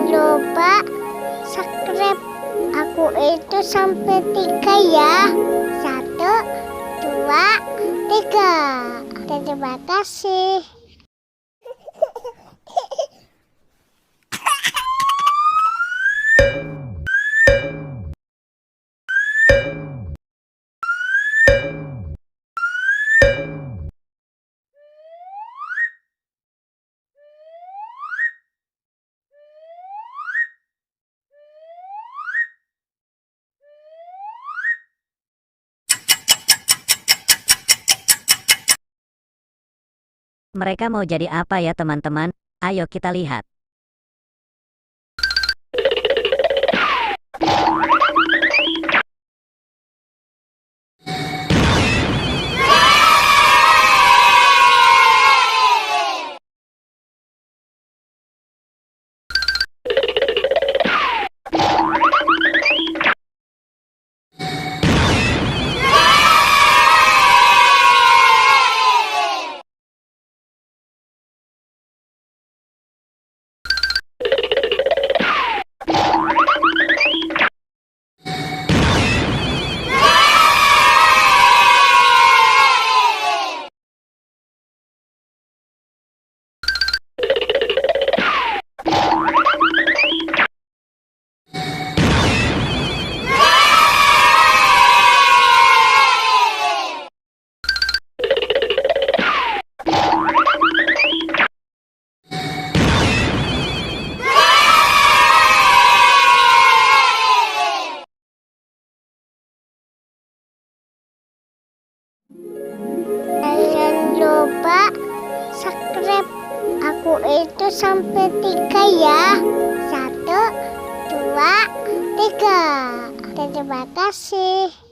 lupa subscribe aku itu sampai 3 ya. 1, 2, 3. Terima kasih. Mereka mau jadi apa ya teman-teman? Ayo kita lihat. Jangan lupa subscribe aku itu sampai 3 ya. 1, 2, 3. Terima kasih.